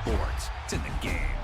sports. It's in the game.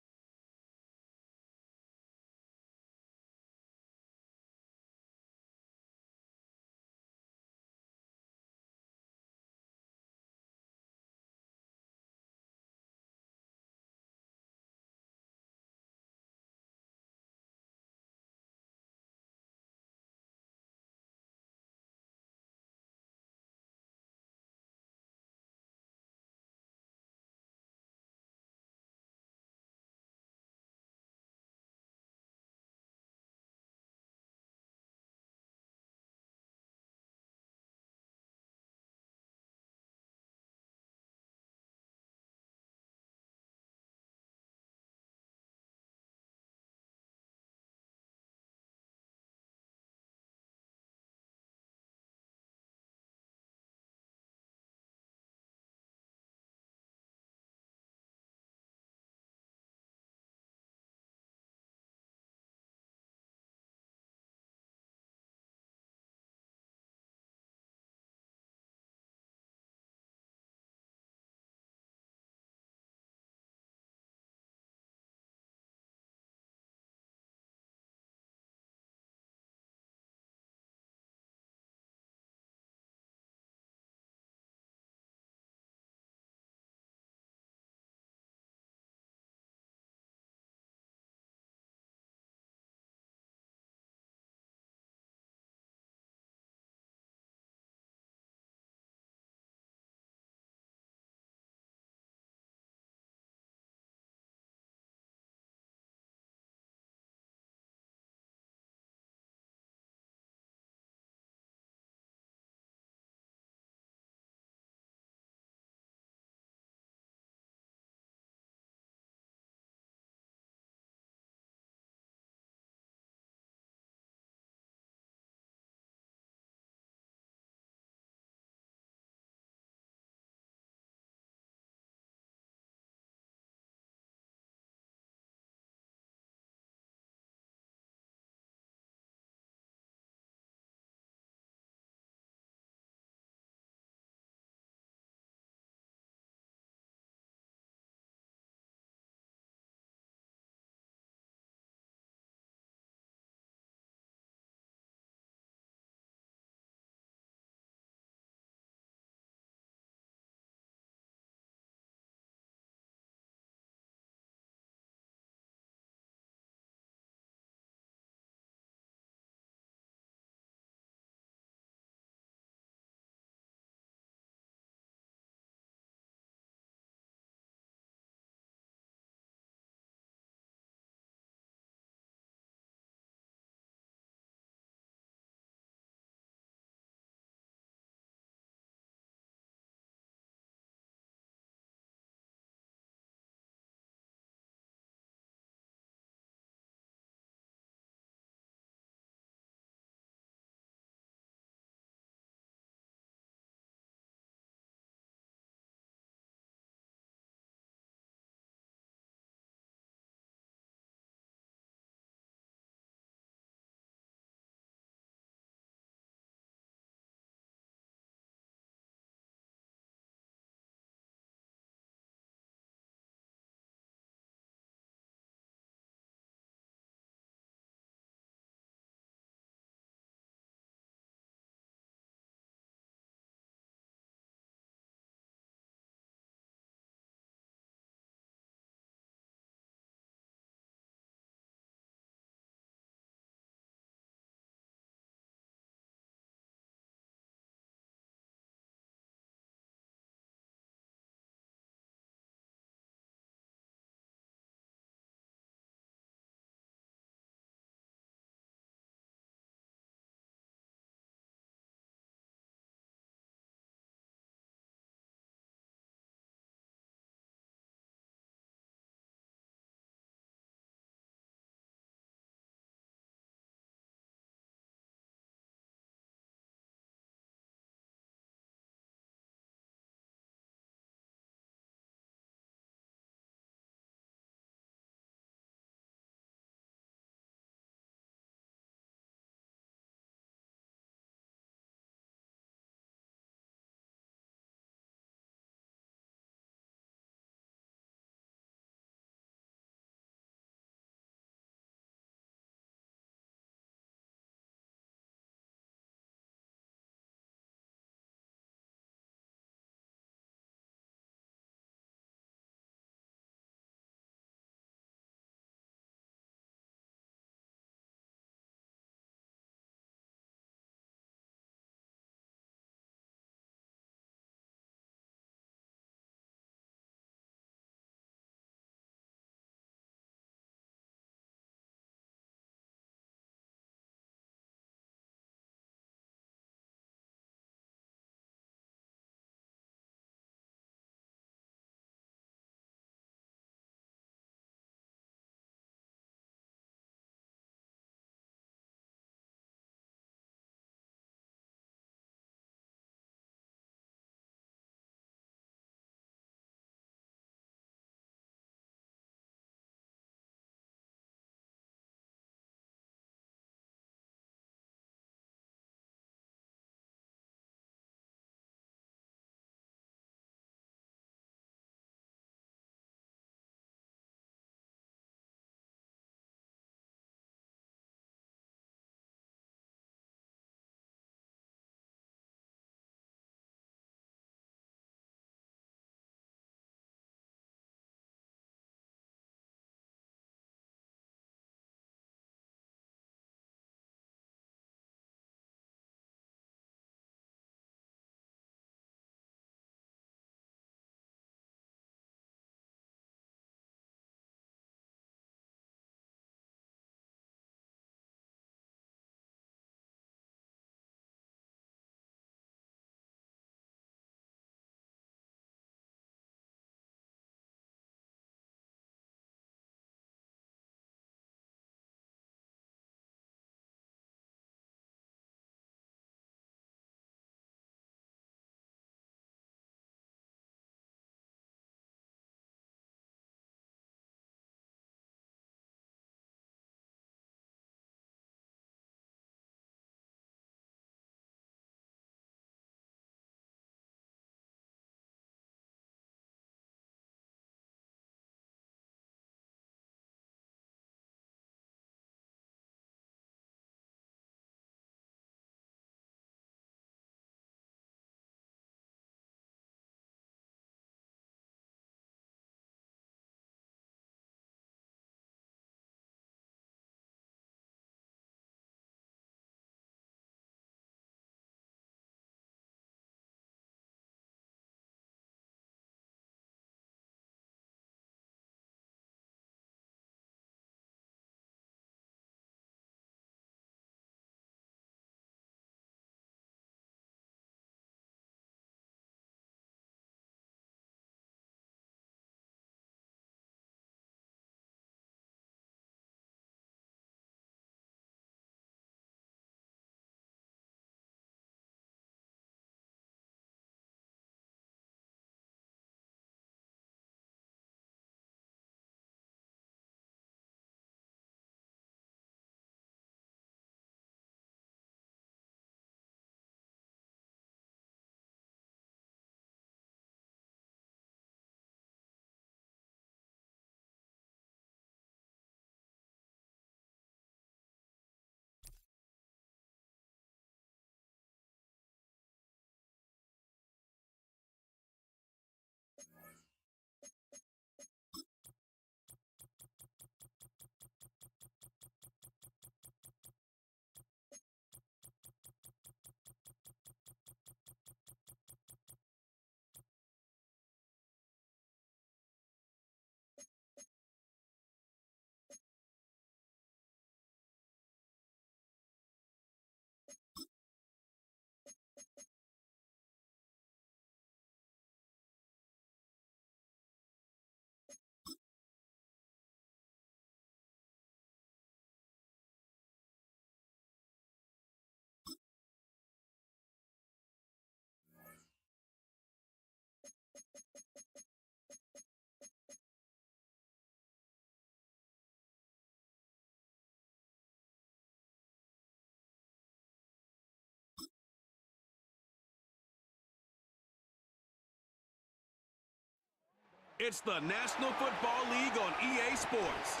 It's the National Football League on EA Sports.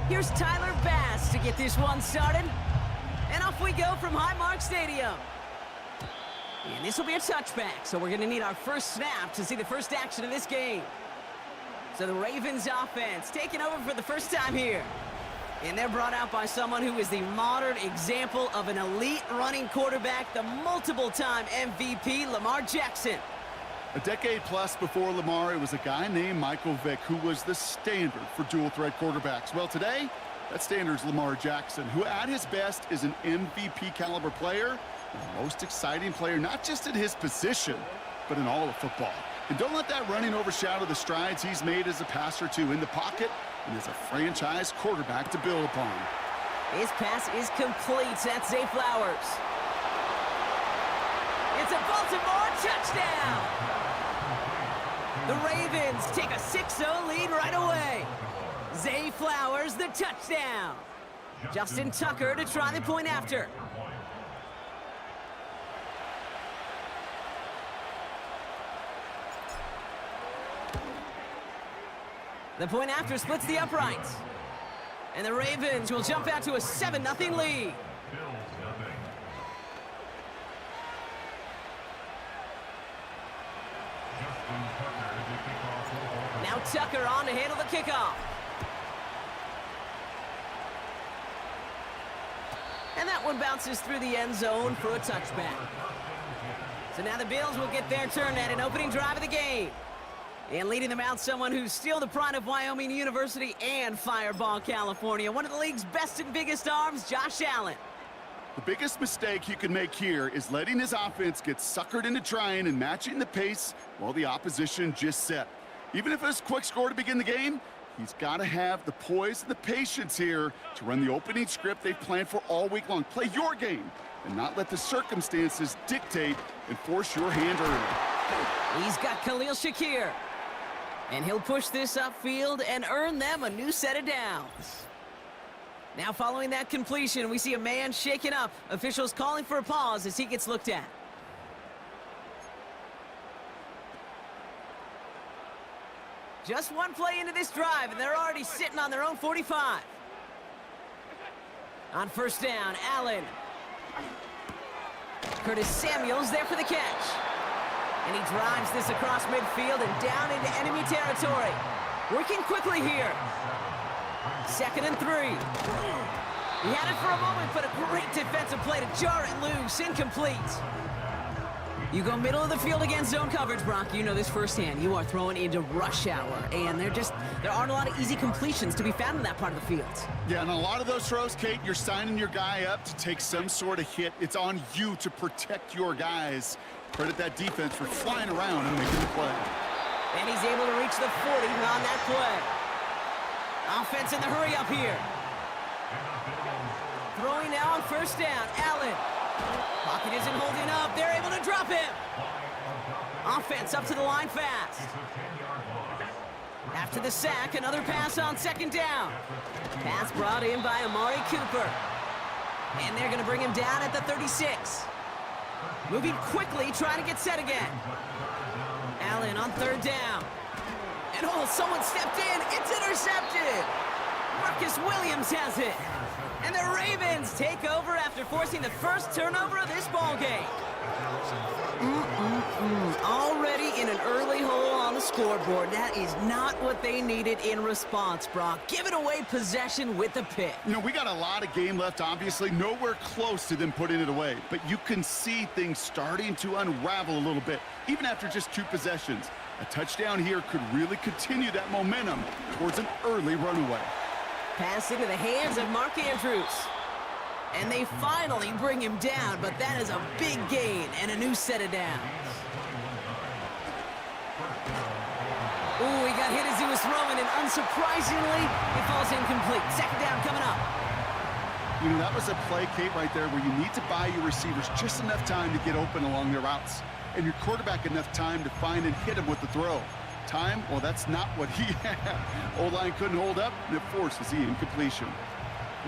Here's Tyler Bass to get this one started. And off we go from Highmark Stadium. And this will be a touchback, so we're going to need our first snap to see the first action of this game. So the Ravens offense taking over for the first time here. And they're brought out by someone who is the modern example of an elite running quarterback, the multiple-time MVP, Lamar Jackson. A decade plus before Lamar, it was a guy named Michael Vick who was the standard for dual-threat quarterbacks. Well, today, that standard is Lamar Jackson, who at his best is an MVP-caliber player, the most exciting player, not just in his position, but in all of football. And don't let that running overshadow the strides he's made as a passer, too, in the pocket and as a franchise quarterback to build upon. His pass is complete. That's Zay Flowers. It's a Baltimore touchdown! The Ravens take a 6-0 lead right away. Zay Flowers, the touchdown. Justin Tucker to try the point after. The point after splits the uprights. And the Ravens will jump out to a 7-0 lead. Now Tucker on to handle the kickoff. And that one bounces through the end zone for a touchback. So now the Bills will get their turn at an opening drive of the game. And leading them out, someone who's still the pride of Wyoming University and Fireball, California. One of the league's best and biggest arms, Josh Allen. The biggest mistake he could make here is letting his offense get suckered into trying and matching the pace while the opposition just set. Even if it's a quick score to begin the game, he's got to have the poise and the patience here to run the opening script they've planned for all week long. Play your game and not let the circumstances dictate and force your hand early. He's got Khalil Shakir. And he'll push this upfield and earn them a new set of downs. Now following that completion, we see a man shaken up. Officials calling for a pause as he gets looked at. Just one play into this drive, and they're already sitting on their own 45. On first down, Allen. Curtis Samuel's there for the catch. And he drives this across midfield and down into enemy territory. Working quickly here. 2nd and 3. He had it for a moment, but a great defensive play to jar it loose. Incomplete. You go middle of the field against zone coverage, Brock. You know this firsthand. You are throwing into rush hour, and there aren't a lot of easy completions to be found in that part of the field. Yeah, and a lot of those throws, Kate, you're signing your guy up to take some sort of hit. It's on you to protect your guys. Credit that defense for flying around and making the play. And he's able to reach the 40 on that play. Offense in the hurry up here. Throwing now on first down, Allen. Pocket isn't holding up. They're able to drop him. Offense up to the line fast. After the sack, another pass on 2nd down. Pass brought in by Amari Cooper. And they're going to bring him down at the 36. Moving quickly, trying to get set again. Allen on 3rd down. And someone stepped in. It's intercepted. Marcus Williams has it. And the Ravens take over after forcing the first turnover of this ballgame. Already in an early hole on the scoreboard. That is not what they needed in response, Brock. Giving away possession with the pick. You know, we got a lot of game left, obviously. Nowhere close to them putting it away. But you can see things starting to unravel a little bit, even after just 2 possessions. A touchdown here could really continue that momentum towards an early runaway. Pass into the hands of Mark Andrews. And they finally bring him down, but that is a big gain and a new set of downs. Ooh, he got hit as he was throwing, and unsurprisingly, it falls incomplete. Second down coming up. You know, that was a play, Kate, right there, where you need to buy your receivers just enough time to get open along their routes, and your quarterback enough time to find and hit him with the throw. Time, well, that's not what he had. O-line couldn't hold up, and it forces the incompletion.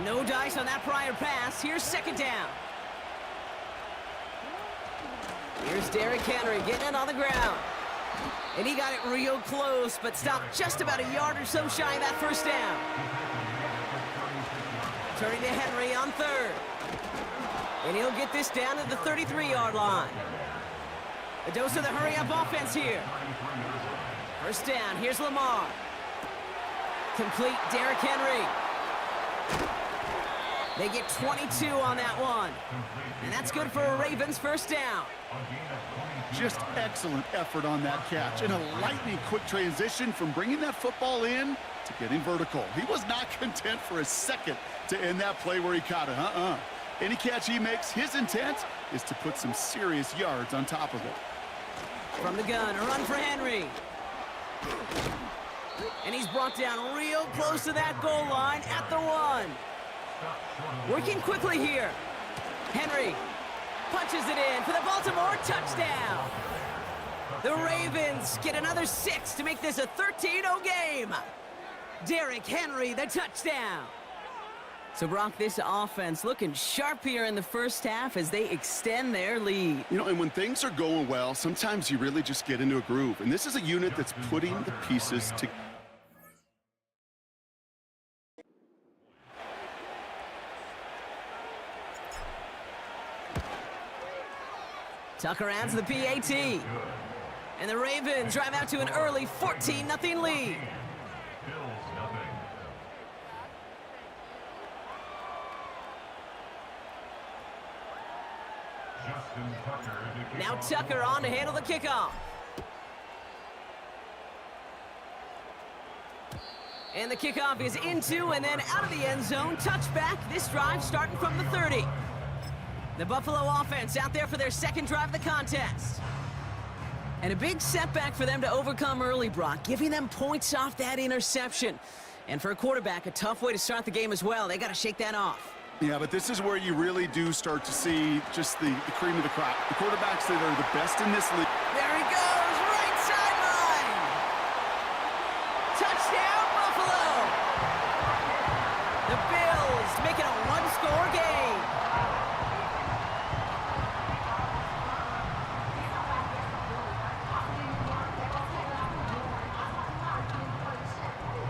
No dice on that prior pass. Here's second down. Here's Derrick Henry getting it on the ground. And he got it real close, but stopped just about a yard or so shy of that first down. Turning to Henry on third. And he'll get this down to the 33-yard line. A dose of the hurry-up offense here. First down, here's Lamar. Complete, Derrick Henry. They get 22 on that one. And that's good for a Ravens first down. Just excellent effort on that catch. And a lightning quick transition from bringing that football in to getting vertical. He was not content for a second to end that play where he caught it. Any catch he makes, his intent is to put some serious yards on top of it. From the gun, a run for Henry. And he's brought down real close to that goal line at the 1. Working quickly here. Henry punches it in for the Baltimore touchdown. The Ravens get another 6 to make this a 13-0 game. Derrick Henry, the touchdown. So, Brock, this offense looking sharp here in the first half as they extend their lead. You know, and when things are going well, sometimes you really just get into a groove. And this is a unit that's putting the pieces together. Tucker adds the PAT. And the Ravens drive out to an early 14-0 lead. Now Tucker on to handle the kickoff. And the kickoff is into and then out of the end zone. Touchback. This drive starting from the 30. The Buffalo offense out there for their second drive of the contest. And a big setback for them to overcome early, Brock, giving them points off that interception. And for a quarterback, a tough way to start the game as well. They got to shake that off. Yeah, but this is where you really do start to see just the cream of the crop. The quarterbacks that are the best in this league. There he goes, right sideline. Touchdown, Buffalo. The Bills make it a one-score game.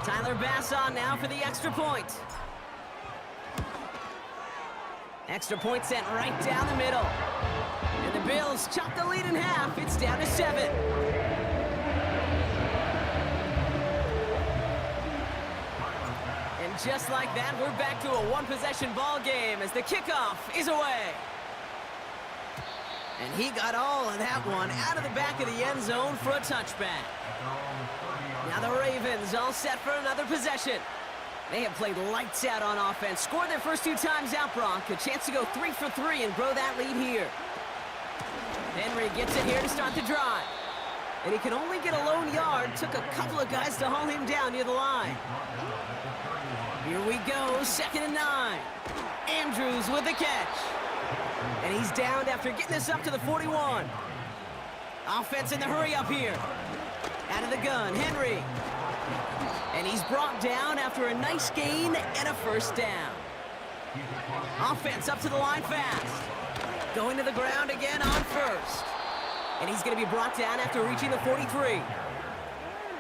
Tyler Bass on now for the extra point. Extra point sent right down the middle. And the Bills chop the lead in half. It's down to 7. And just like that, we're back to a one-possession ball game as the kickoff is away. And he got all of that one out of the back of the end zone for a touchback. Now the Ravens all set for another possession. They have played lights out on offense. Scored their first 2 times out, Brock. A chance to go 3 for 3 and grow that lead here. Henry gets it here to start the drive. And he can only get a lone yard. Took a couple of guys to haul him down near the line. Here we go, 2nd and 9. Andrews with the catch. And he's downed after getting this up to the 41. Offense in the hurry up here. Out of the gun, Henry. And he's brought down after a nice gain and a first down. Offense up to the line fast. Going to the ground again on first. And he's going to be brought down after reaching the 43.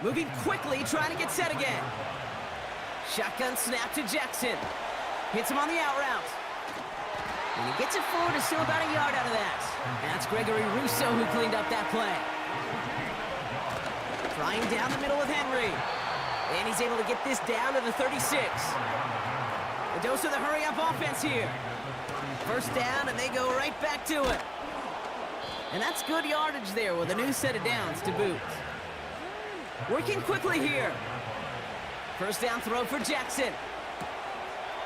Moving quickly, trying to get set again. Shotgun snap to Jackson. Hits him on the out route. And he gets it forward to still about a yard out of that. And that's Gregory Rousseau who cleaned up that play. Trying down the middle with Henry. And he's able to get this down to the 36. A dose of the hurry-up offense here. First down, and they go right back to it. And that's good yardage there with a new set of downs to boot. Working quickly here. First down throw for Jackson.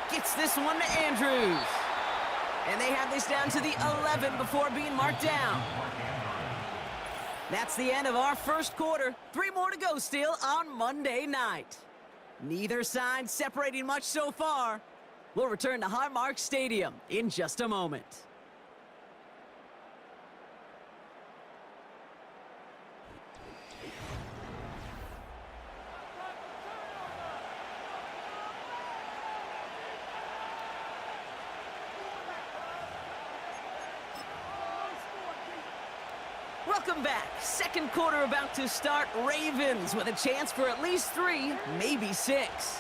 Gets this one to Andrews. And they have this down to the 11 before being marked down. That's the end of our first quarter. 3 more to go still on Monday night. Neither side separating much so far. We'll return to Highmark Stadium in just a moment. Welcome back. Second quarter about to start. Ravens with a chance for at least 3, maybe 6.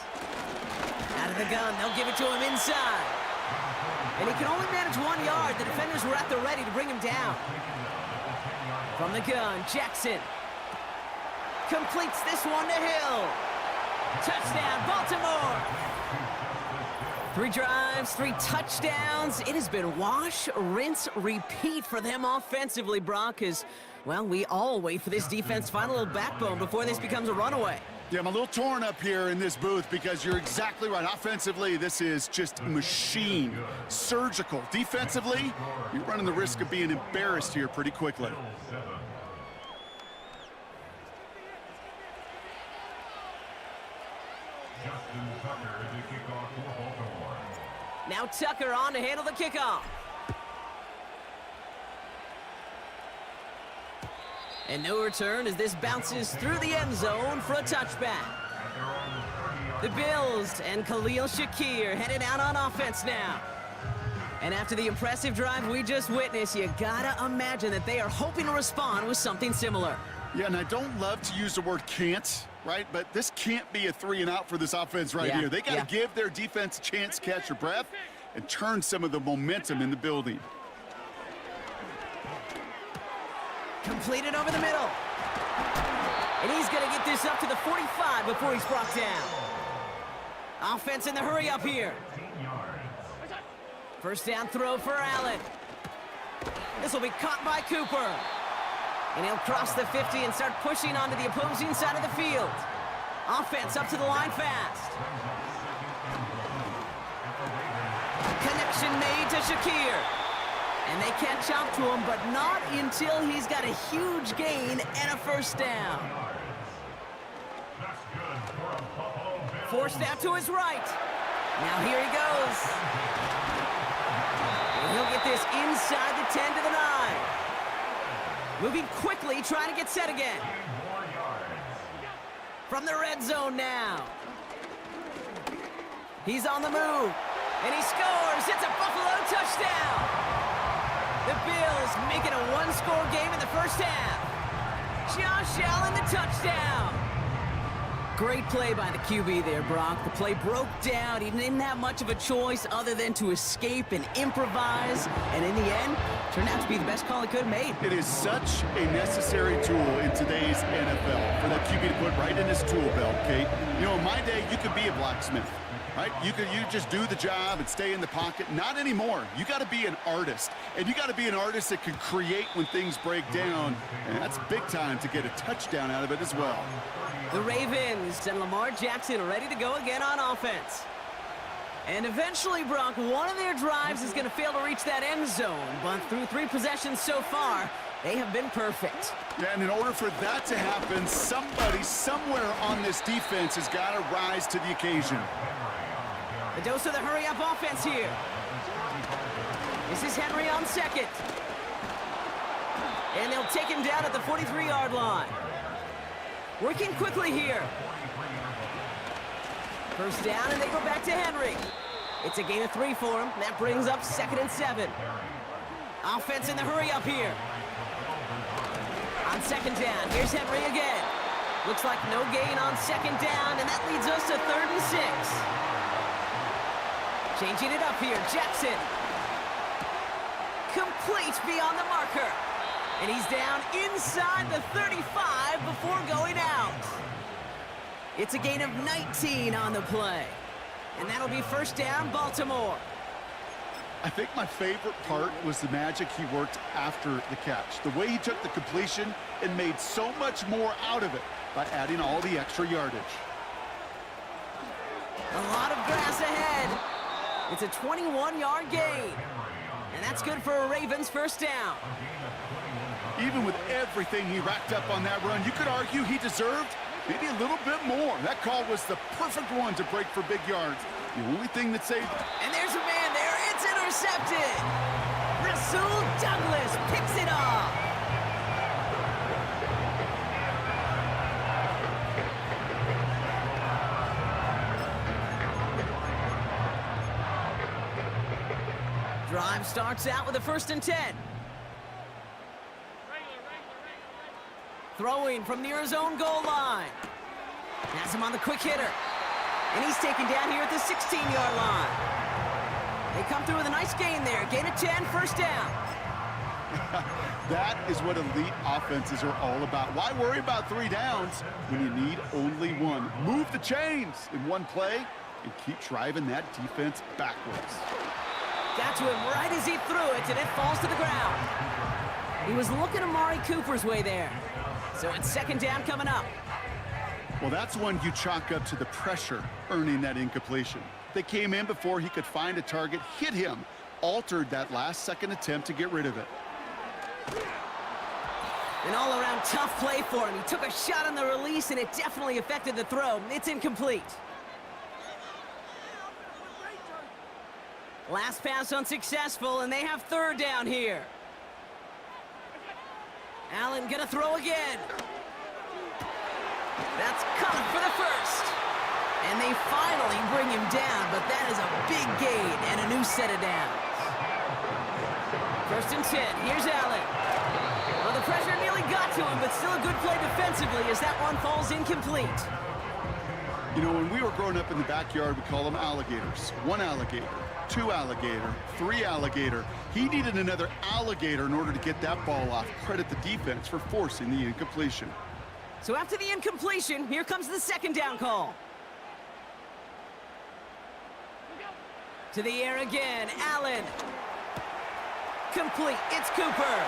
Out of the gun, they'll give it to him inside. And he can only manage 1 yard. The defenders were at the ready to bring him down. From the gun, Jackson completes this one to Hill. Touchdown, Baltimore. 3 drives, 3 touchdowns. It has been wash, rinse, repeat for them offensively, Brock, as, well, we all wait for this defense to find a little backbone before this becomes a runaway. Yeah, I'm a little torn up here in this booth because you're exactly right. Offensively, this is just machine, surgical. Defensively, you're running the risk of being embarrassed here pretty quickly. Now Tucker on to handle the kickoff. And no return as this bounces through the end zone for a touchback. The Bills and Khalil Shakir headed out on offense now. And after the impressive drive we just witnessed, you gotta imagine that they are hoping to respond with something similar. Yeah, and I don't love to use the word can't, right? But this can't be a 3 and out for this offense right here. They got to give their defense a chance to catch their breath and turn some of the momentum in the building. Completed over the middle. And he's going to get this up to the 45 before he's brought down. Offense in the hurry up here. First down throw for Allen. This will be caught by Cooper. And he'll cross the 50 and start pushing onto the opposing side of the field. Offense up to the line fast. Connection made to Shakir. And they catch up to him, but not until he's got a huge gain and a first down. Forced out to his right. Now here he goes. And he'll get this inside the 10 to the 9. Moving quickly, trying to get set again. From the red zone now. He's on the move. And he scores. It's a Buffalo touchdown. The Bills making a 1-score game in the first half. Josh Allen, the touchdown. Great play by the QB there, Brock. The play broke down. He didn't have much of a choice other than to escape and improvise. And in the end, turned out to be the best call he could have made. It is such a necessary tool in today's NFL for that QB to put right in his tool belt, Kate. You know, in my day, you could be a blacksmith, right? You just do the job and stay in the pocket. Not anymore. You got to be an artist. And you got to be an artist that can create when things break down. And that's big time to get a touchdown out of it as well. The Ravens and Lamar Jackson ready to go again on offense. And eventually, Brock, one of their drives is going to fail to reach that end zone. But through 3 possessions so far, they have been perfect. Yeah, and in order for that to happen, somebody somewhere on this defense has got to rise to the occasion. The dose of the hurry-up offense here. This is Henry on second. And they'll take him down at the 43-yard line. Working quickly here. First down, and they go back to Henry. It's a gain of 3 for him. That brings up 2nd and 7. Offense in the hurry up here. On 2nd down, here's Henry again. Looks like no gain on 2nd down, and that leads us to 3rd and 6. Changing it up here, Jackson. Complete beyond the marker. And he's down inside the 35 before going out. It's a gain of 19 on the play. And that'll be first down, Baltimore. I think my favorite part was the magic he worked after the catch. The way he took the completion and made so much more out of it by adding all the extra yardage. A lot of grass ahead. It's a 21-yard gain. And that's good for a Ravens first down. Even with everything he racked up on that run, you could argue he deserved maybe a little bit more. That call was the perfect one to break for big yards. The only thing that saved... And there's a man there. It's intercepted. Rasul Douglas picks it off. Drive starts out with a 1st and 10. Throwing from near his own goal line. Has him on the quick hitter. And he's taken down here at the 16-yard line. They come through with a nice gain there. Gain of 10, first down. That is what elite offenses are all about. Why worry about 3 downs when you need only 1? Move the chains in one play and keep driving that defense backwards. Got to him right as he threw it, and it falls to the ground. He was looking Amari Cooper's way there. So it's 2nd down coming up. Well, that's one you chalk up to the pressure earning that incompletion. They came in before he could find a target, hit him, altered that last-second attempt to get rid of it. An all-around tough play for him. He took a shot on the release, and it definitely affected the throw. It's incomplete. Last pass unsuccessful, and they have 3rd down here. Allen gonna throw again. That's caught for the 1st. And they finally bring him down, but that is a big gain and a new set of downs. 1st and 10, here's Allen. Well, the pressure nearly got to him, but still a good play defensively as that one falls incomplete. You know, when we were growing up in the backyard, we call them alligators. 1 alligator, 2 alligator, 3 alligator. He needed another alligator in order to get that ball off. Credit the defense for forcing the incompletion. So after the incompletion, here comes the 2nd down call. To the air again, Allen. Complete, it's Cooper.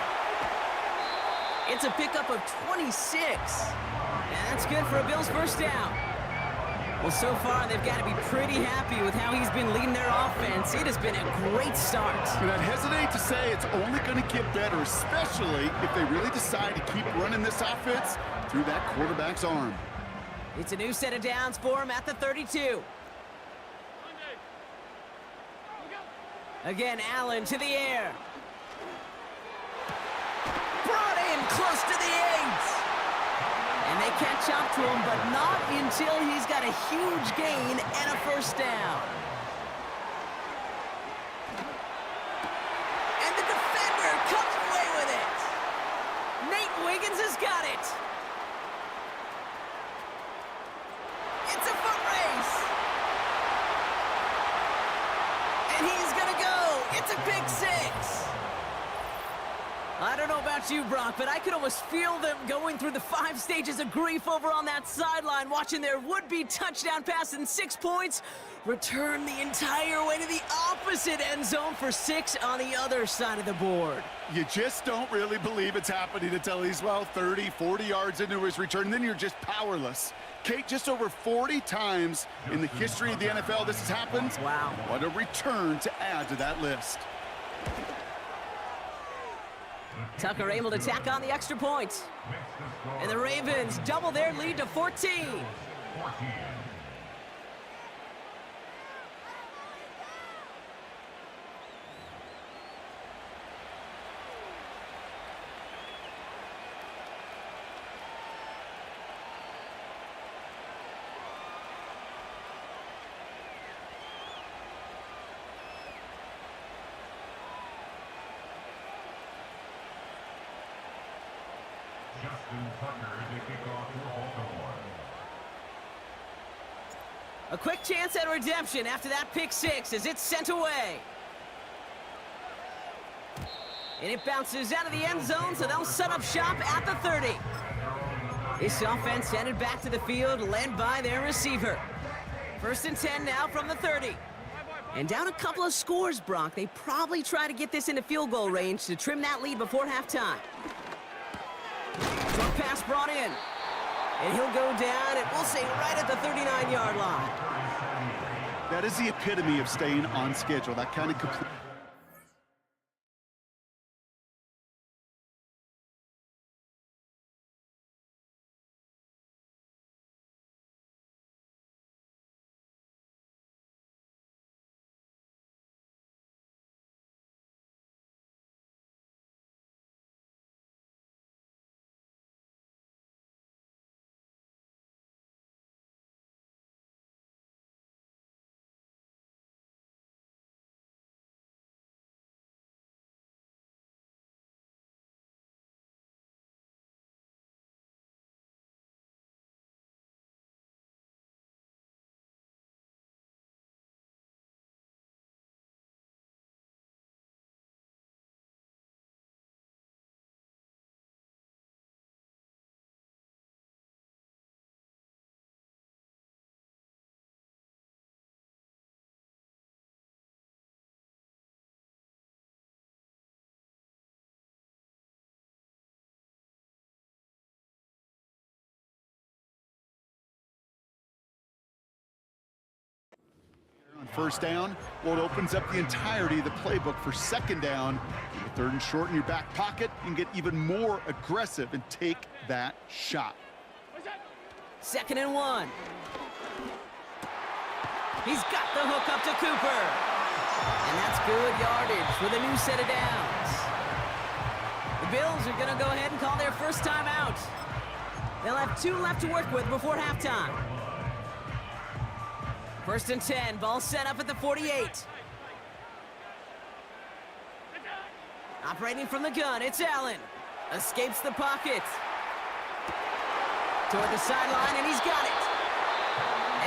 It's a pickup of 26. And that's good for a Bills first down. Well, so far, they've got to be pretty happy with how he's been leading their offense. It has been a great start. And I'd hesitate to say it's only going to get better, especially if they really decide to keep running this offense through that quarterback's arm. It's a new set of downs for him at the 32. Again, Allen to the air. Brought in close to the 8. And they catch up to him, but not until he's got a huge gain and a first down. And the defender comes away with it. Nate Wiggins has got it. It's a foot race. And he's going to go. It's a pick 6. I don't know about you, Brock, but I could almost feel them going through the 5 stages of grief over on that sideline, watching their would-be touchdown pass in 6 points return the entire way to the opposite end zone for 6 on the other side of the board. You just don't really believe it's happening until he's, well, 30, 40 yards into his return, and then you're just powerless. Kate, just over 40 times in the history of the NFL this has happened. Wow. What a return to add to that list. Tucker able to tack on the extra point. And the Ravens double their lead to 14. A quick chance at redemption after that pick 6 as it's sent away. And it bounces out of the end zone, so they'll set up shop at the 30. This offense headed back to the field, led by their receiver. 1st and 10 now from the 30. And down a couple of scores, Brock. They probably try to get this into field goal range to trim that lead before halftime. Short pass brought in. And he'll go down, and we'll say right at the 39-yard line. That is the epitome of staying on schedule. That kind of complete. first down. Well, it opens up the entirety of the playbook for second down. With 3rd and short in your back pocket, you can get even more aggressive and take that shot. 2nd and 1. He's got the hook up to Cooper. And that's good yardage with a new set of downs. The Bills are going to go ahead and call their first timeout. They'll have 2 left to work with before halftime. 1st and 10, ball set up at the 48. Operating from the gun, it's Allen. Escapes the pocket. Toward the sideline, and he's got it.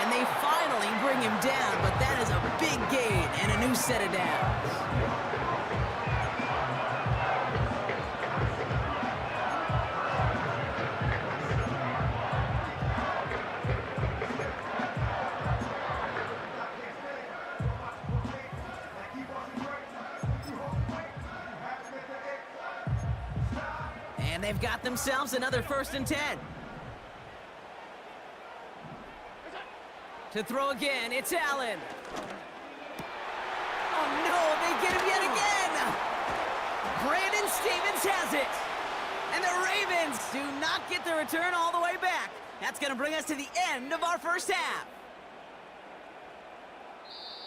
And they finally bring him down, but that is a big gain and a new set of downs. And they've got themselves another 1st and 10. To throw again, it's Allen. Oh no, they get him yet again! Brandon Stevens has it! And the Ravens do not get the return all the way back. That's gonna bring us to the end of our first half.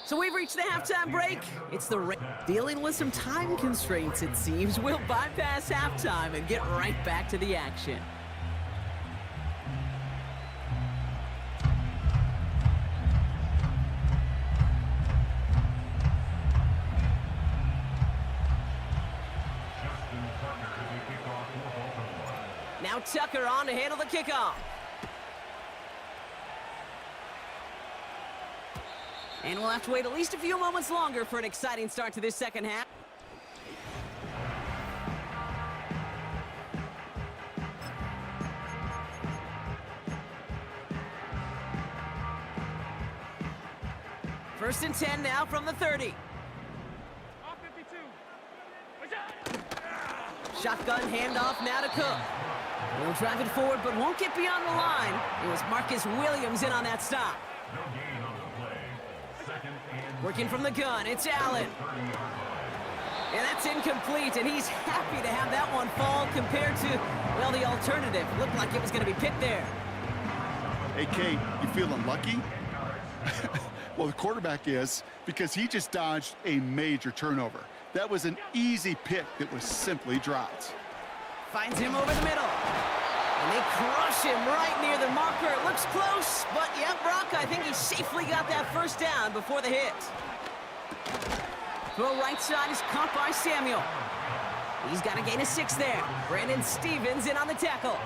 So we've reached the halftime break. It's the dealing with some time constraints, it seems. We'll bypass halftime and get right back to the action. Now Tucker on to handle the kickoff. And we'll have to wait at least a few moments longer for an exciting start to this second half. First and 10 now from the 30. Shotgun handoff now to Cook. He'll drive it forward, but won't get beyond the line. It was Marcus Williams in on that stop. Working from the gun, it's Allen. And that's incomplete, and he's happy to have that one fall compared to, well, the alternative. Looked like it was going to be picked there. Hey, Kate, you feeling lucky? Well, the quarterback is, because he just dodged a major turnover. That was an easy pick that was simply dropped. Finds him over the middle. And they crush him right near the marker. It looks close, but yeah, Brock, I think he safely got that first down before the hit. Throw right side is caught by Samuel. He's got a gain of 6 there. Brandon Stevens in on the tackle.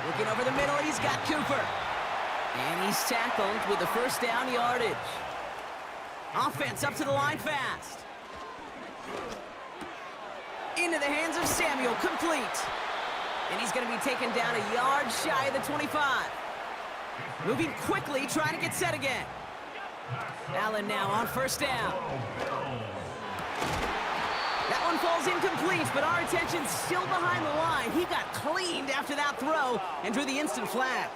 Looking over the middle, he's got Cooper. And he's tackled with the first down yardage. Offense up to the line fast. Into the hands of Samuel, complete. And he's going to be taken down a yard shy of the 25. Moving quickly, trying to get set again. Allen now on first down. That one falls incomplete, but our attention's still behind the line. He got cleaned after that throw and drew the instant flag.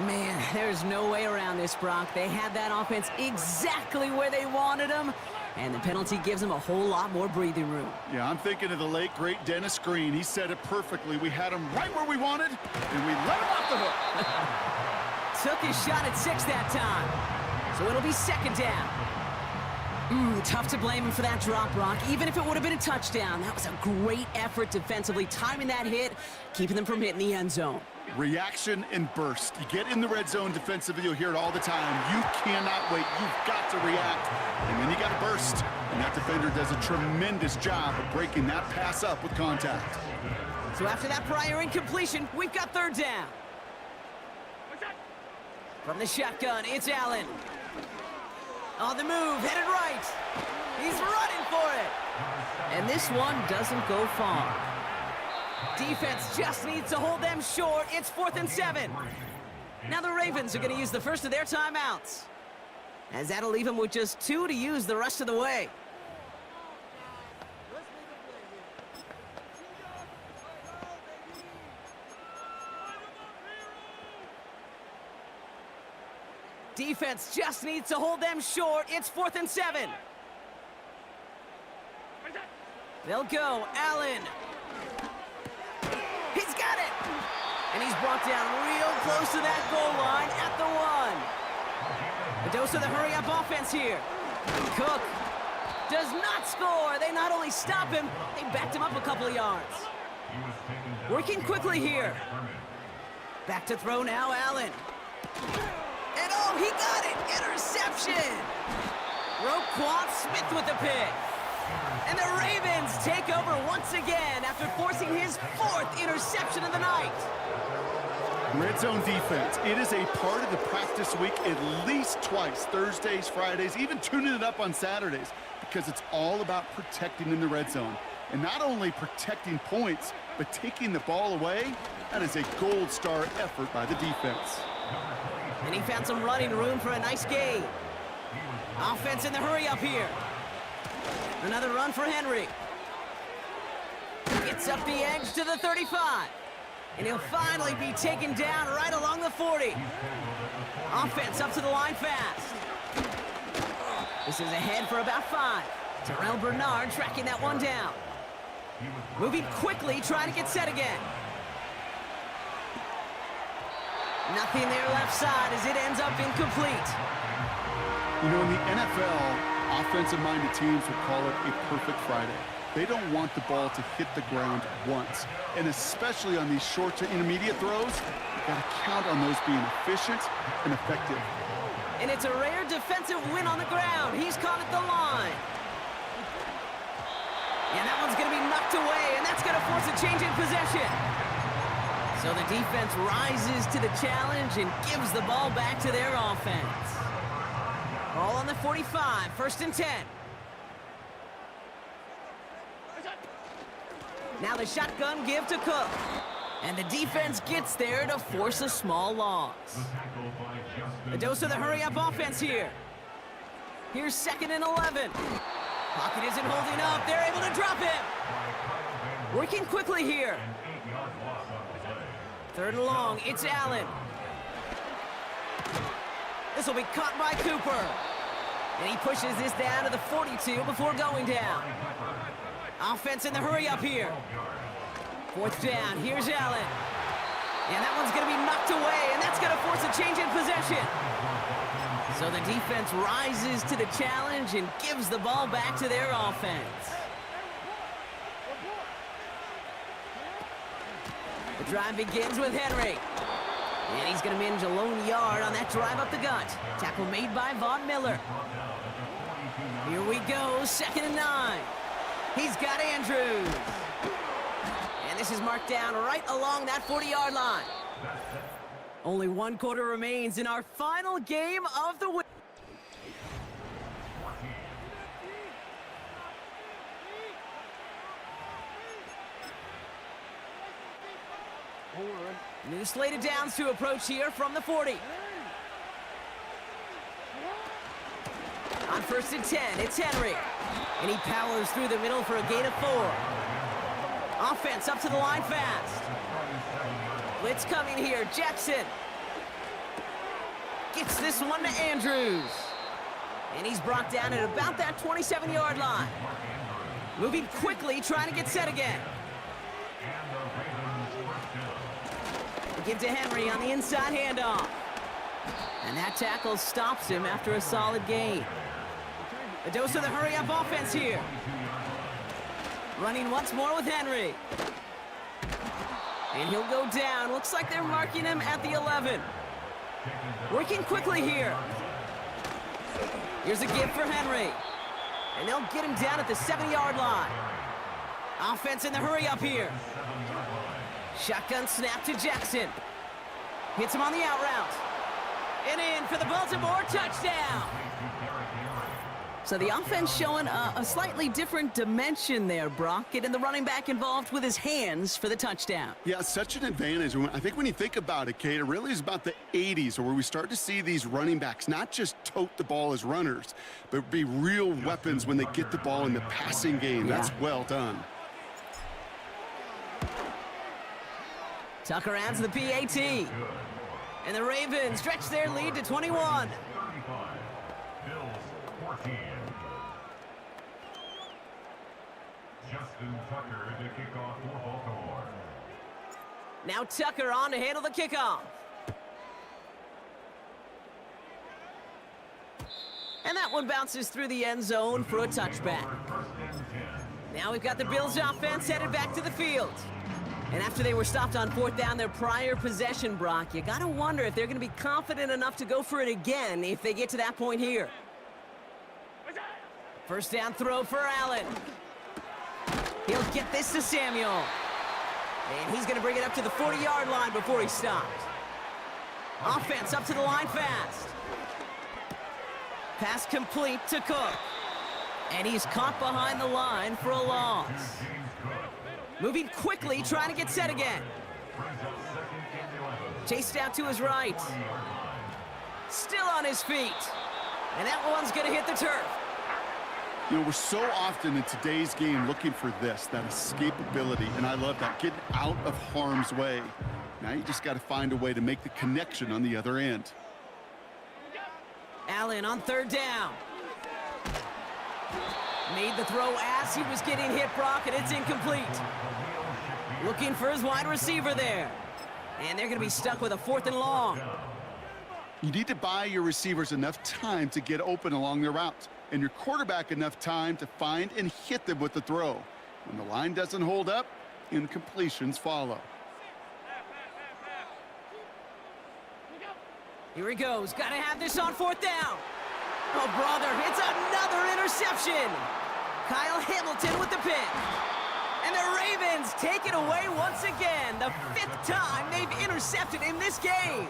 Man, there's no way around this, Brock. They had that offense exactly where they wanted them, and the penalty gives them a whole lot more breathing room. Yeah, I'm thinking of the late, great Dennis Green. He said it perfectly. We had him right where we wanted, and we let him off the hook. Took his shot at 6 that time, so it'll be second down. Tough to blame him for that drop, Brock. Even if it would have been a touchdown, that was a great effort defensively, timing that hit, keeping them from hitting the end zone. Reaction and burst. You get in the red zone defensively, you'll hear it all the time. You cannot wait. You've got to react. And then you got to burst. And that defender does a tremendous job of breaking that pass up with contact. So after that prior incompletion, we've got third down. From the shotgun, it's Allen. On the move, headed right. He's running for it. And this one doesn't go far. Defense just needs to hold them short. It's 4th and 7. Now the Ravens are going to use the first of their timeouts, as that'll leave them with just 2 to use the rest of the way. Defense just needs to hold them short. It's 4th and 7. They'll go. Allen. He's got it. And he's brought down real close to that goal line at the 1. A dose of the hurry-up offense here. Cook does not score. They not only stop him, they backed him up a couple of yards. Working quickly here. Back to throw now, Allen. And oh, he got it! Interception! Roquan Smith with the pick. And the Ravens take over once again after forcing his 4th interception of the night. Red zone defense. It is a part of the practice week at least twice, Thursdays, Fridays, even tuning it up on Saturdays, because it's all about protecting in the red zone. And not only protecting points, but taking the ball away. That is a gold star effort by the defense. And he found some running room for a nice gain. Offense in the hurry up here. Another run for Henry. Gets up the edge to the 35. And he'll finally be taken down right along the 40. Offense up to the line fast. This is ahead for about 5. Terrell Bernard tracking that one down. Moving quickly, trying to get set again. Nothing there left side as it ends up incomplete. You know, in the NFL, offensive-minded teams would call it a perfect Friday. They don't want the ball to hit the ground once. And especially on these short to intermediate throws, you've got to count on those being efficient and effective. And it's a rare defensive win on the ground. He's caught at the line. And that one's going to be knocked away, and that's going to force a change in possession. So the defense rises to the challenge and gives the ball back to their offense. All on the 45, 1st and 10. Now the shotgun give to Cook. And the defense gets there to force a small loss. A dose of the hurry-up offense here. Here's 2nd and 11. Pocket isn't holding up. They're able to drop him. Working quickly here. 3rd and long. It's Allen. This will be caught by Cooper. And he pushes this down to the 42 before going down. Offense in the hurry-up here. 4th down. Here's Allen. And that one's going to be knocked away, and that's going to force a change in possession. So the defense rises to the challenge and gives the ball back to their offense. The drive begins with Henry. And he's going to manage a lone yard on that drive up the gut. Tackle made by Von Miller. Here we go, 2nd and 9. He's got Andrews. And this is marked down right along that 40-yard line. Only 1 quarter remains in our final game of the week. New slated downs to approach here from the 40. On 1st and 10, it's Henry. And he powers through the middle for a gain of 4. Offense up to the line fast. Blitz coming here, Jackson. Gets this one to Andrews. And he's brought down at about that 27-yard line. Moving quickly, trying to get set again. Give to Henry on the inside handoff. And that tackle stops him after a solid gain. A dose of the hurry-up offense here. Running once more with Henry. And he'll go down. Looks like they're marking him at the 11. Working quickly here. Here's a give for Henry. And they'll get him down at the 70-yard line. Offense in the hurry-up here. Shotgun snap to Jackson. Hits him on the out route. And in for the Baltimore touchdown. So the offense showing a slightly different dimension there, Brock. Getting the running back involved with his hands for the touchdown. Yeah, such an advantage. I think when you think about it, Kate, it really is about the 80s where we start to see these running backs not just tote the ball as runners, but be real weapons when they get the ball in the passing game. Yeah. That's well done. Tucker adds the PAT. And the Ravens stretch their lead to 21. Now Tucker on to handle the kickoff. And that one bounces through the end zone for a touchback. Now we've got the Bills offense headed back to the field. And after they were stopped on 4th down their prior possession, Brock, you gotta wonder if they're gonna be confident enough to go for it again if they get to that point here. First down throw for Allen. He'll get this to Samuel. And he's gonna bring it up to the 40-yard line before he stops. Offense up to the line fast. Pass complete to Cook. And he's caught behind the line for a loss. Moving quickly, trying to get set again. Chased out to his right. Still on his feet. And that one's gonna hit the turf. You know, we're so often in today's game looking for this, that escapability, and I love that, getting out of harm's way. Now you just got to find a way to make the connection on the other end. Allen on 3rd down. Made the throw as he was getting hit, Brock, and it's incomplete. Looking for his wide receiver there. And they're going to be stuck with a 4th and long. You need to buy your receivers enough time to get open along their route, and your quarterback enough time to find and hit them with the throw. When the line doesn't hold up, incompletions follow. Here he goes. Got to have this on 4th down. Oh, brother, it's another interception. Kyle Hamilton with the pick. And the Ravens take it away once again. The 5th time they've intercepted in this game.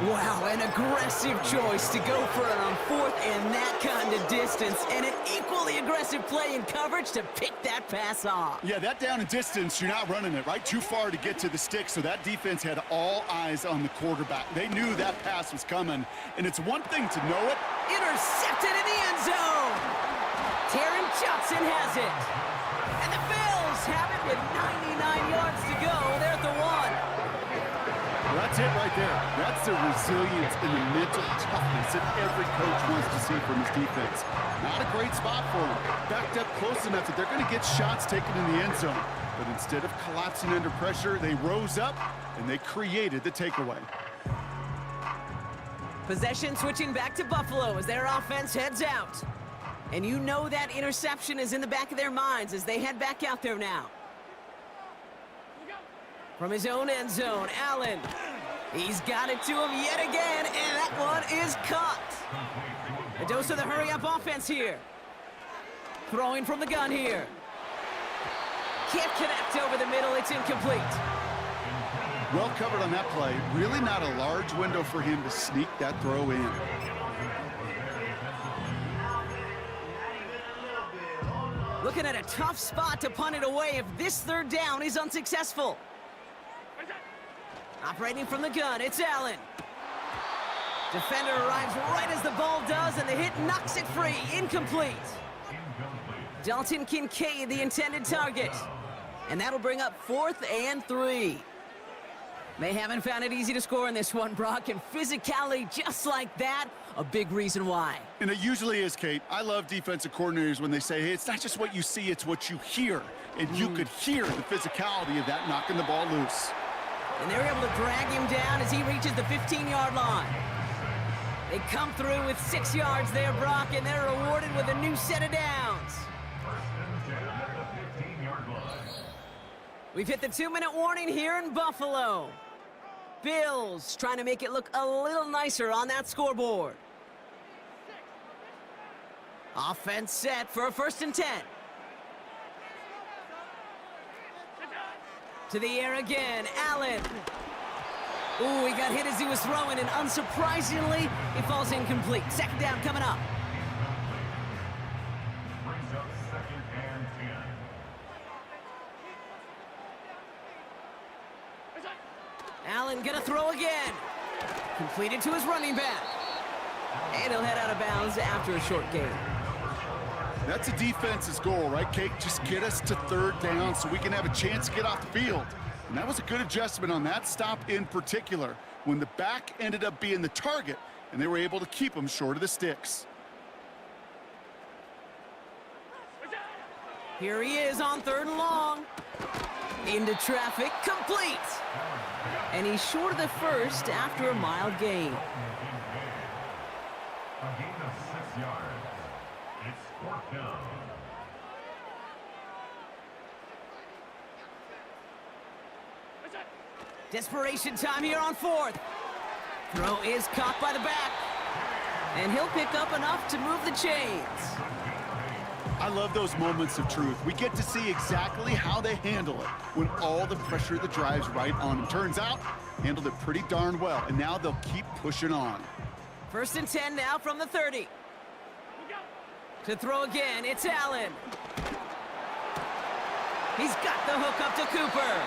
Wow, an aggressive choice to go for it on 4th and that kind of distance. And an equally aggressive play in coverage to pick that pass off. Yeah, that down and distance, you're not running it, right? Too far to get to the stick, so that defense had all eyes on the quarterback. They knew that pass was coming, and it's one thing to know it. Intercepted in the end zone. Taron Johnson has it. And the Bills have it with 99 yards to go. They're at the 1. That's it right there. That's the resilience and the mental toughness that every coach wants to see from his defense. Not a great spot for them. Backed up close enough that they're going to get shots taken in the end zone. But instead of collapsing under pressure, they rose up and they created the takeaway. Possession switching back to Buffalo as their offense heads out. And you know that interception is in the back of their minds as they head back out there now. From his own end zone, Allen. He's got it to him yet again, and that one is caught. A dose of the hurry-up offense here. Throwing from the gun here. Can't connect over the middle, it's incomplete. Well covered on that play. Really not a large window for him to sneak that throw in. Looking at a tough spot to punt it away if this 3rd down is unsuccessful. Operating from the gun, it's Allen. Defender arrives right as the ball does, and the hit knocks it free. Incomplete. Dalton Kincaid, the intended target. And that'll bring up 4th and 3. They haven't found it easy to score in this one, Brock, and physicality just like that, a big reason why. And it usually is, Kate. I love defensive coordinators when they say, hey, it's not just what you see, it's what you hear. And you could hear the physicality of that knocking the ball loose. And they're able to drag him down as he reaches the 15-yard line. They come through with 6 yards there, Brock, and they're rewarded with a new set of downs. We've hit the 2-minute warning here in Buffalo. Bills trying to make it look a little nicer on that scoreboard. Offense set for a 1st and 10. To the air again, Allen. Ooh, he got hit as he was throwing, and unsurprisingly, he falls incomplete. 2nd down coming up. Brings up 2nd and 10. Allen gonna throw again. Completed to his running back. And he'll head out of bounds after a short gain. That's a defense's goal, right, Kate? Just get us to 3rd down so we can have a chance to get off the field. And that was a good adjustment on that stop in particular, when the back ended up being the target, and they were able to keep him short of the sticks. Here he is on 3rd and long. Into traffic, complete. And he's short of the first after a mild gain. A gain of 6 yards. It's 4th down. Desperation time here on 4th. Throw is caught by the back. And he'll pick up enough to move the chains. I love those moments of truth. We get to see exactly how they handle it when all the pressure of the drive's right on them. Turns out, handled it pretty darn well, and now they'll keep pushing on. 1st and 10 now from the 30. To throw again, it's Allen. He's got the hook up to Cooper.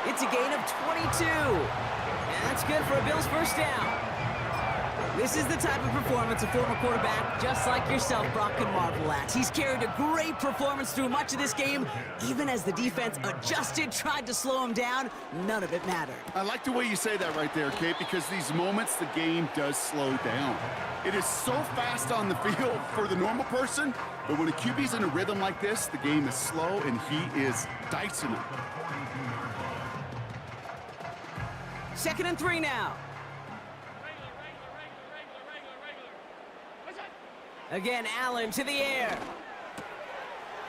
It's a gain of 22. And that's good for a Bills 1st down. This is the type of performance a former quarterback just like yourself, Brock, can marvel at. He's carried a great performance through much of this game. Even as the defense adjusted, tried to slow him down, none of it mattered. I like the way you say that right there, Kate, because these moments the game does slow down. It is so fast on the field for the normal person, but when a QB's in a rhythm like this, the game is slow and he is dicing it. 2nd and 3 now. Again, Allen to the air.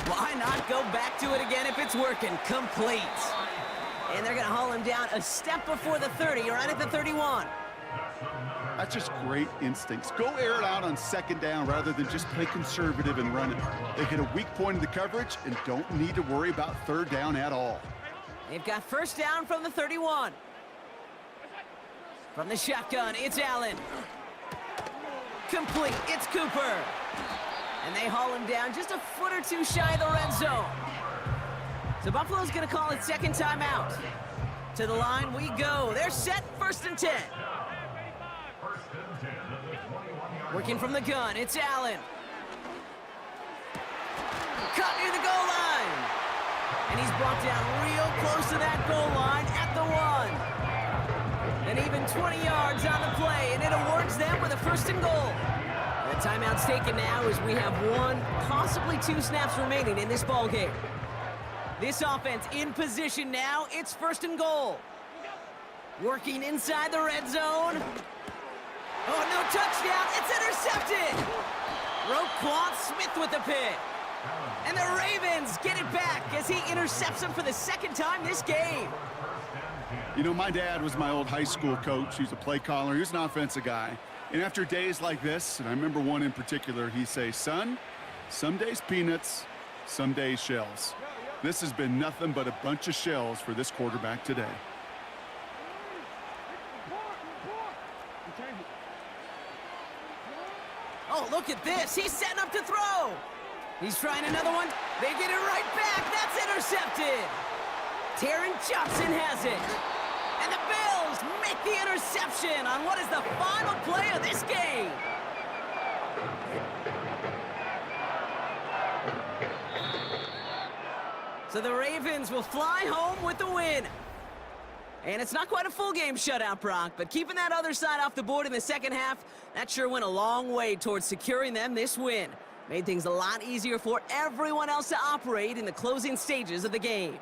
Why not go back to it again if it's working? Complete. And they're going to haul him down a step before the 30, right at the 31. That's just great instincts. Go air it out on 2nd down rather than just play conservative and run it. They hit a weak point in the coverage and don't need to worry about 3rd down at all. They've got 1st down from the 31. From the shotgun, it's Allen. Complete, it's Cooper. And they haul him down just a foot or two shy of the red zone. So Buffalo's gonna call it 2nd timeout. To the line we go. They're set, 1st and 10. Working from the gun, it's Allen. Caught near the goal line. And he's brought down real close to that goal line at the 1. And even 20 yards on the play, and it awards them with a 1st and goal. The timeout's taken now as we have 1, possibly 2 snaps remaining in this ball game. This offense in position now. It's 1st and goal. Working inside the red zone. Oh, no touchdown. It's intercepted. Roquan Smith with the pick. And the Ravens get it back as he intercepts him for the 2nd time this game. You know, my dad was my old high school coach. He's a play caller. He was an offensive guy. And after days like this, and I remember one in particular, he'd say, son, some days peanuts, some days shells. This has been nothing but a bunch of shells for this quarterback today. Oh, look at this. He's setting up to throw. He's trying another one. They get it right back. That's intercepted. Taron Johnson has it. And the Bills make the interception on what is the final play of this game. So the Ravens will fly home with the win. And it's not quite a full game shutout, Brock, but keeping that other side off the board in the 2nd half, that sure went a long way towards securing them this win. Made things a lot easier for everyone else to operate in the closing stages of the game.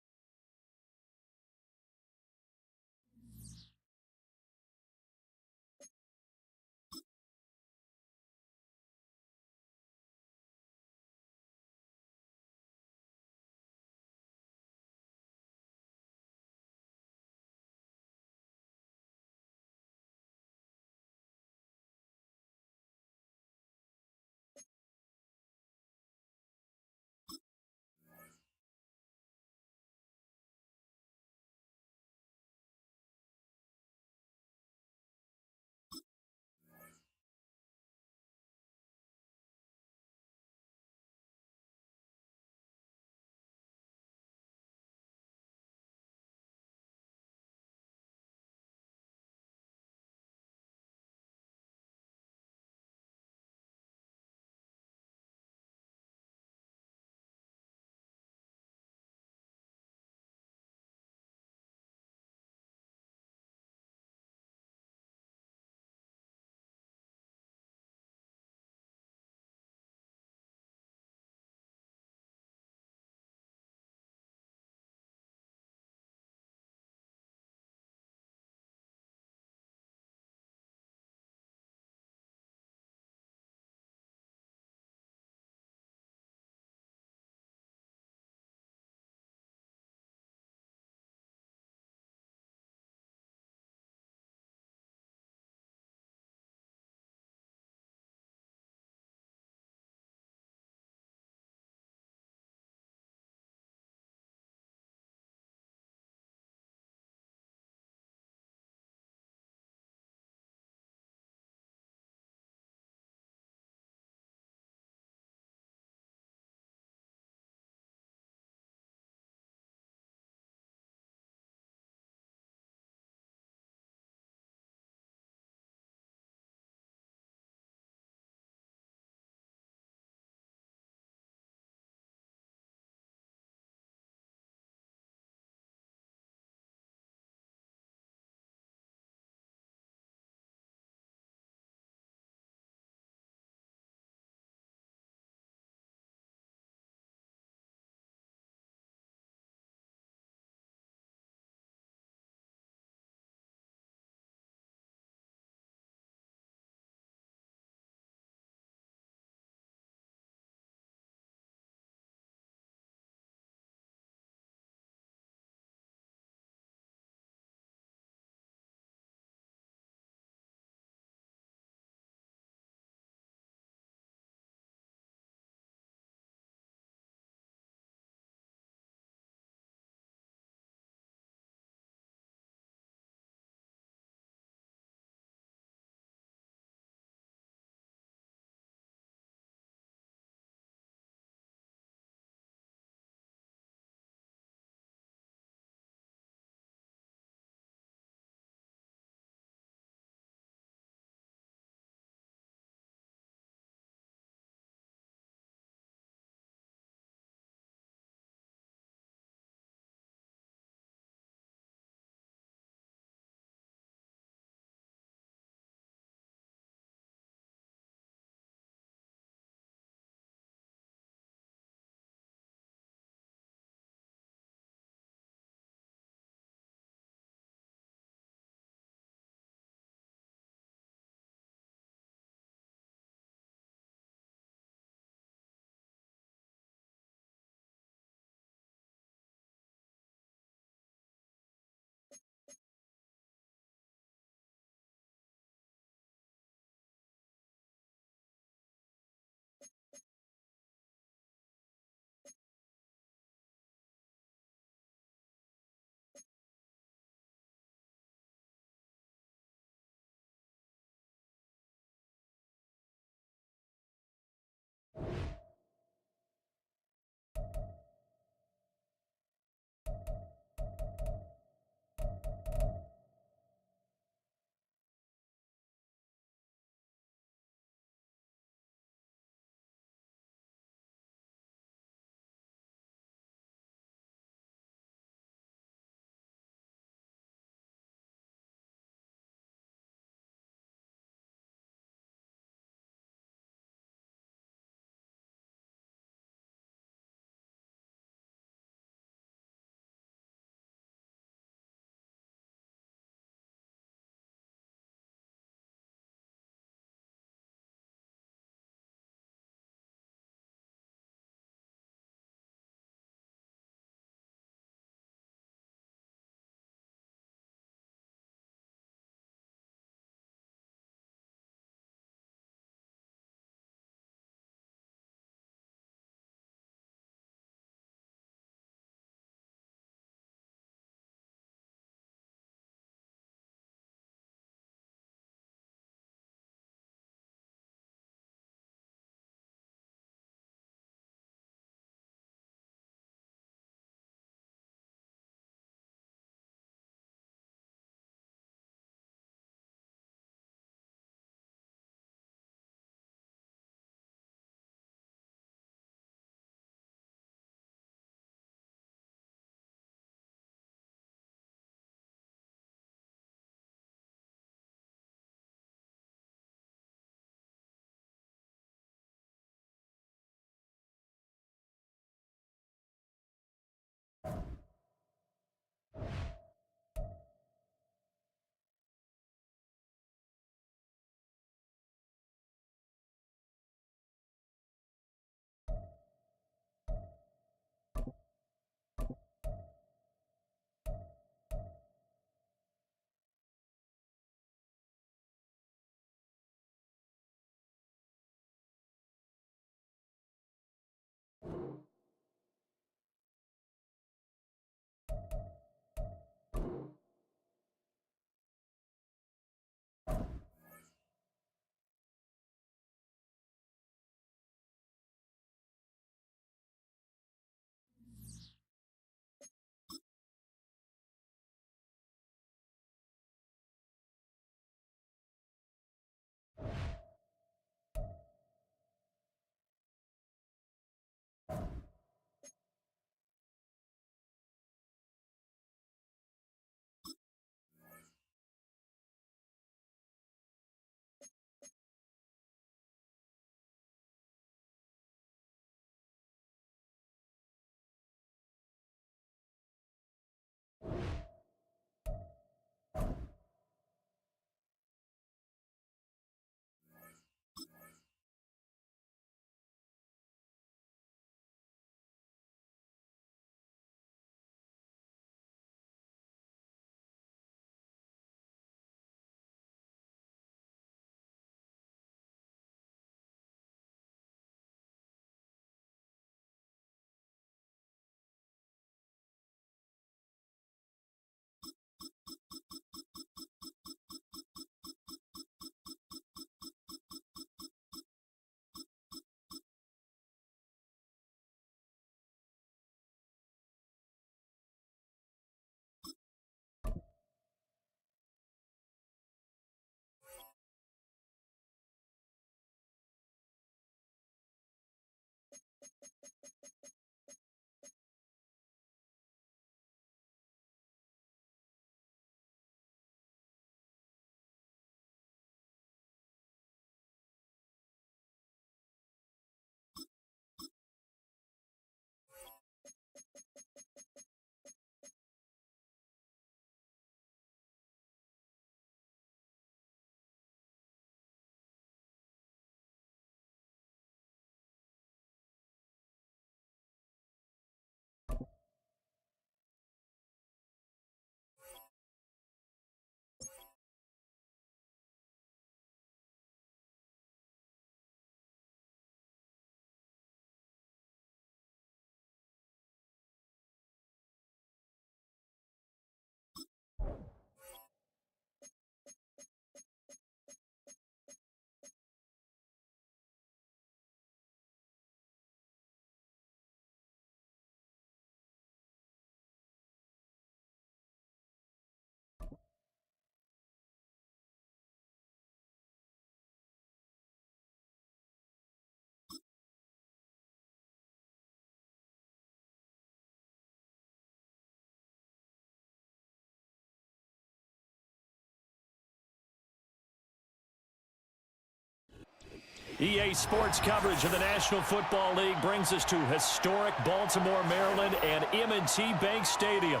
EA Sports coverage of the National Football League brings us to historic Baltimore, Maryland, and M&T Bank Stadium.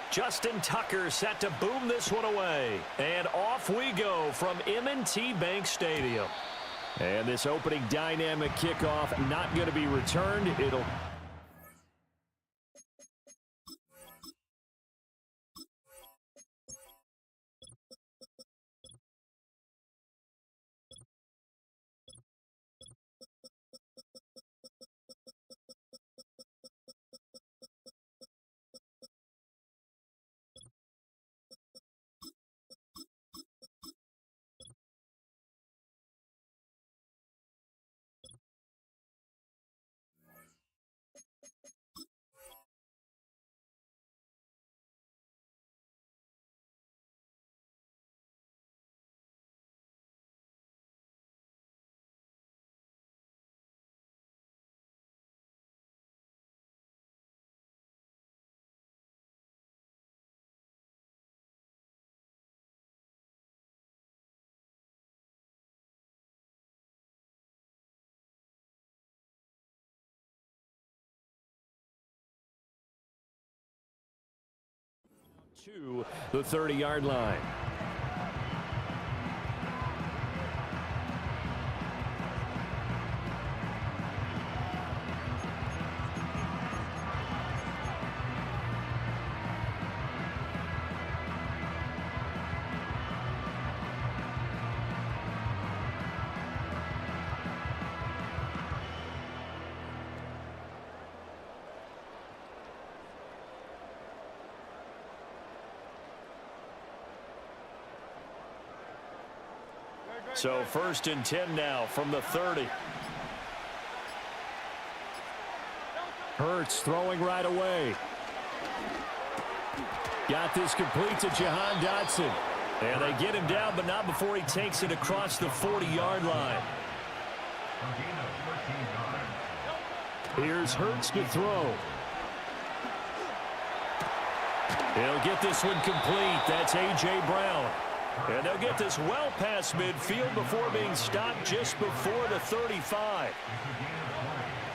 Justin Tucker set to boom this one away. And off we go from M&T Bank Stadium. And this opening dynamic kickoff not going to be returned. It'll... to the 30-yard line. So 1st and 10 now from the 30. Hurts throwing right away. Got this complete to Jahan Dotson. And they get him down, but not before he takes it across the 40-yard line. Here's Hurts to throw. He'll get this one complete. That's A.J. Brown. And they'll get this well past midfield before being stopped just before the 35.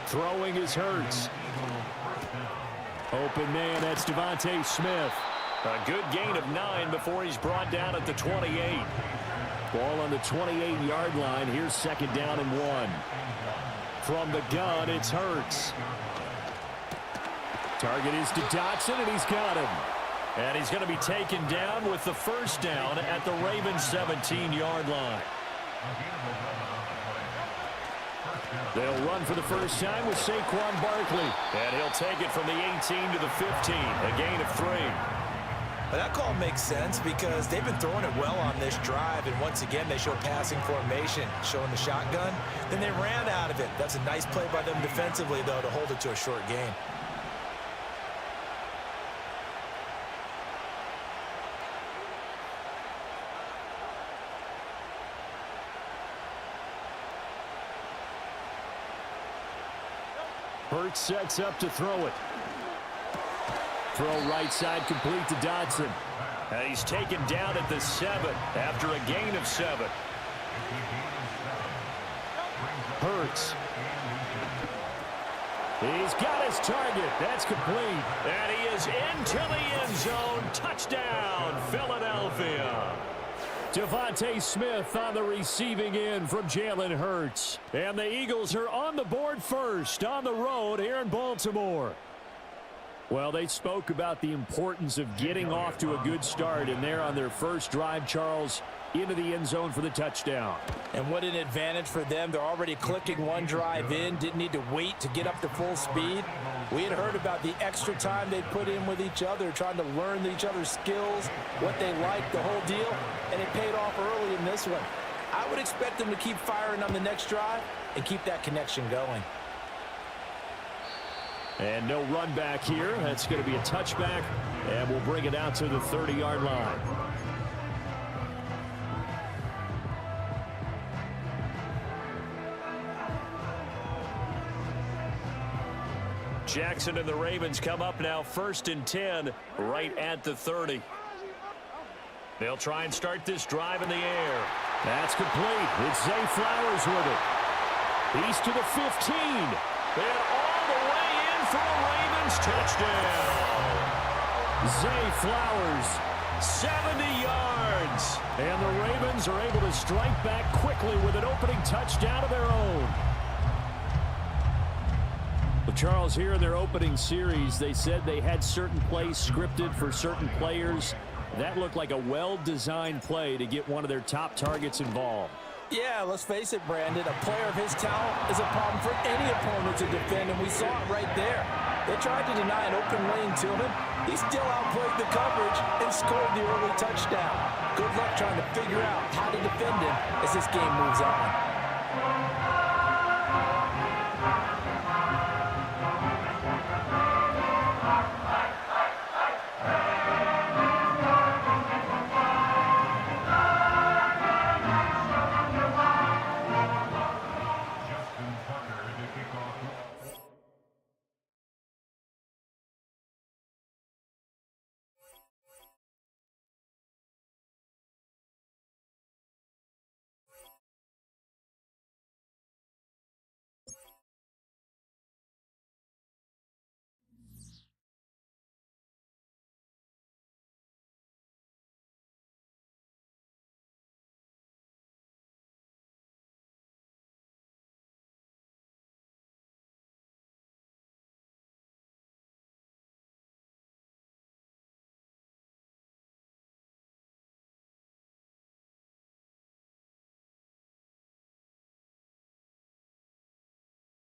Throwing is Hurts. Open man, that's Devontae Smith. A good gain of 9 before he's brought down at the 28. Ball on the 28-yard line. Here's 2nd down and 1. From the gun, it's Hurts. Target is to Dotson, and he's got him. And he's going to be taken down with the 1st down at the Ravens' 17-yard line. They'll run for the first time with Saquon Barkley. And he'll take it from the 18 to the 15, a gain of 3. That call makes sense because they've been throwing it well on this drive, and once again they show passing formation, showing the shotgun. Then they ran out of it. That's a nice play by them defensively, though, to hold it to a short gain. Hurts sets up to throw it. Throw right side complete to Dotson. And he's taken down at the 7 after a gain of 7. Hurts. He's got his target. That's complete. And he is into the end zone. Touchdown, Philadelphia. Devontae Smith on the receiving end from Jalen Hurts. And the Eagles are on the board first on the road here in Baltimore. Well, they spoke about the importance of getting off to a good start, and there on their first drive, Charles, into the end zone for the touchdown. And what an advantage for them. They're already clicking one drive in. Didn't need to wait to get up to full speed. We had heard about the extra time they put in with each other, trying to learn each other's skills, what they like, the whole deal, and it paid off early in this one. I would expect them to keep firing on the next drive and keep that connection going. And no run back here. That's going to be a touchback, and we'll bring it out to the 30-yard line. Jackson and the Ravens come up now 1st and 10 right at the 30. They'll try and start this drive in the air. That's complete. It's Zay Flowers with it. He's to the 15. And all the way in for a Ravens touchdown. Zay Flowers, 70 yards. And the Ravens are able to strike back quickly with an opening touchdown of their own. Well, Charles, here in their opening series, they said they had certain plays scripted for certain players. That looked like a well-designed play to get one of their top targets involved. Yeah, let's face it, Brandon. A player of his talent is a problem for any opponent to defend, and we saw it right there. They tried to deny an open lane to him. He still outplayed the coverage and scored the early touchdown. Good luck trying to figure out how to defend him as this game moves on.